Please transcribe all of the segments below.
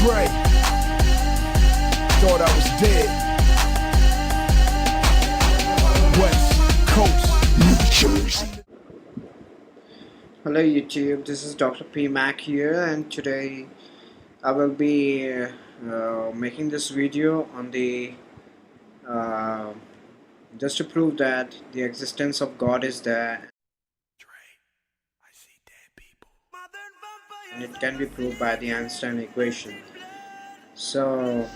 Dre, thought I was dead. West Coast, New Jersey. Hello YouTube, this is Dr. P Mac here, and today I will be making this video on the just to prove that the existence of God is there, and it can be proved by the Einstein equation. So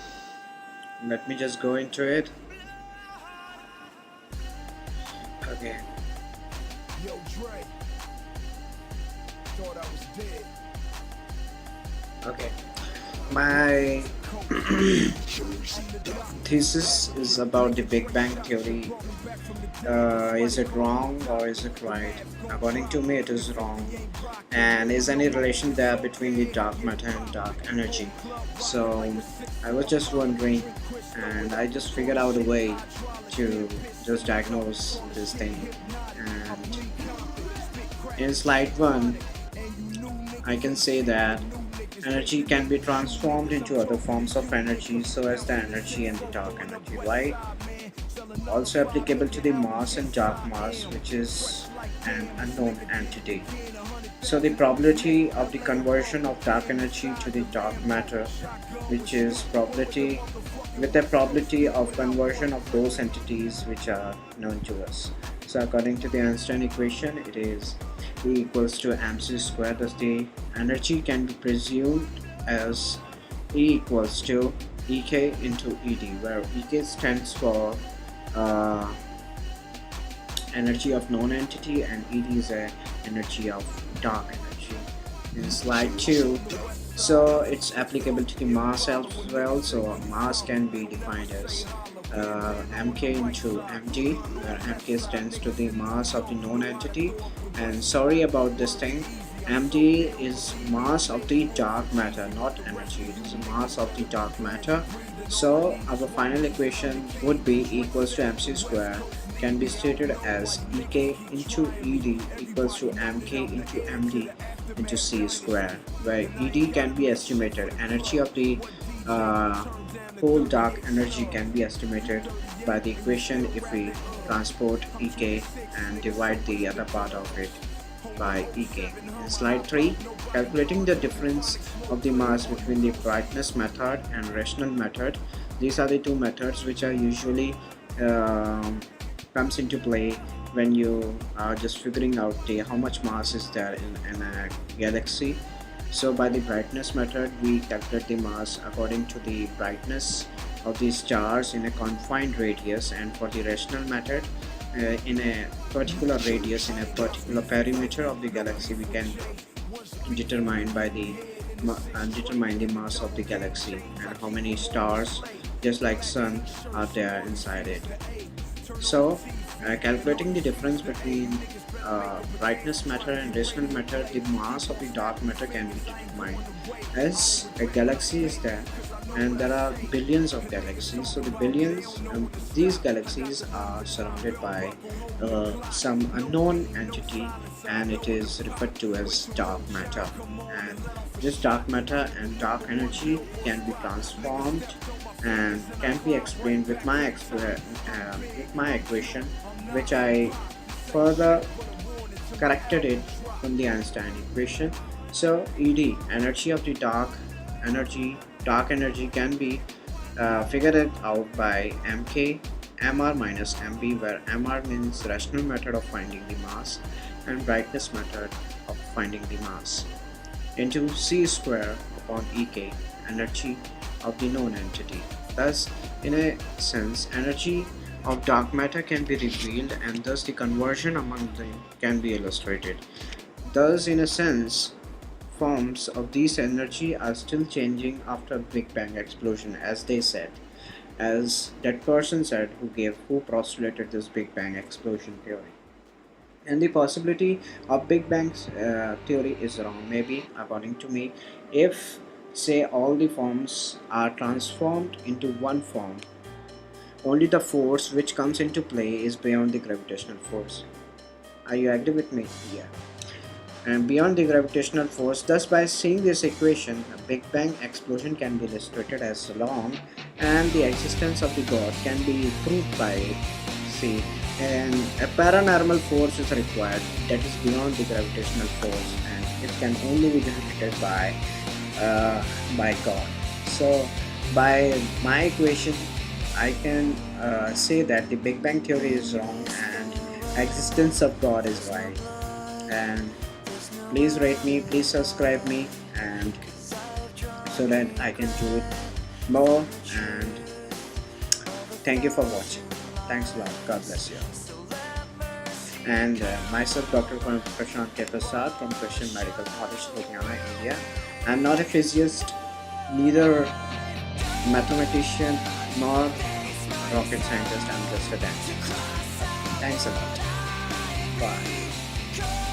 let me just go into it. Okay. Yo, Dre, thought I was dead. Okay. My thesis is about the Big Bang Theory. Is it wrong or is it right? According to me, it is wrong. And is any relation there between the dark matter and dark energy? So I was just wondering, and I just figured out a way to just diagnose this thing. And in slide 1, I can say that energy can be transformed into other forms of energy, so as the energy and the dark energy, right? Also applicable to the mass and dark mass, which is an unknown entity. So the probability of the conversion of dark energy to the dark matter, which is probability with the probability of conversion of those entities which are known to us. So according to the Einstein equation, it is E equals to mc squared. Thus the energy can be presumed as E equals to Ek into Ed, where Ek stands for energy of known entity and Ed is a energy of dark energy. In slide 2, so it's applicable to the mass as well. So mass can be defined as mk into md, where mk stands to the mass of the known entity, and sorry about this thing, md is mass of the dark matter, not energy. It is mass of the dark matter. So our final equation would be equals to mc square, can be stated as Ek into Ed equals to mk into md into c square, where Ed can be estimated, energy of the whole dark energy can be estimated by the equation if we transport Ek and divide the other part of it by Ek. In slide 3, calculating the difference of the mass between the brightness method and rational method. These are the two methods which are usually comes into play when you are just figuring out how much mass is there in a galaxy. So by the brightness method, we calculate the mass according to the brightness of the stars in a confined radius, and for the rational method, in a particular radius, in a particular perimeter of the galaxy, we can determine by the determine the mass of the galaxy and how many stars, just like sun, are there inside it. So calculating the difference between brightness matter and rational matter, the mass of the dark matter can be determined. As a galaxy is there and there are billions of galaxies, so the billions, these galaxies are surrounded by some unknown entity, and it is referred to as dark matter. And this dark matter and dark energy can be transformed and can be explained with my equation, which I further corrected it from the Einstein equation. So Ed, energy of the dark energy can be figured out by mk mr minus mb, where mr means rational method of finding the mass and brightness method of finding the mass, into c square upon Ek, energy of the known entity. Thus, in a sense, energy of dark matter can be revealed, and thus the conversion among them can be illustrated. Thus, in a sense, forms of this energy are still changing after Big Bang explosion, as they said, as that person said who postulated this Big Bang explosion theory. And the possibility of Big Bang theory is wrong, maybe, according to me, if say all the forms are transformed into one form. Only the force which comes into play is beyond the gravitational force. Are you agree with me? Yeah. and beyond the gravitational force. Thus, by seeing this equation, a Big Bang explosion can be illustrated as long, and the existence of the God can be proved by it. See, and a paranormal force is required that is beyond the gravitational force, and it can only be generated by God. So, by my equation, I can say that the Big Bang theory is wrong and existence of God is right. And please rate me, please subscribe me, and so that I can do it more. And thank you for watching. Thanks a lot. God bless you. And myself, Dr. Prasad from Christian Medical College, Ludhiana, India. I'm not a physicist, neither mathematician nor rocket scientist. I'm just a dentist. Thanks a lot. Bye.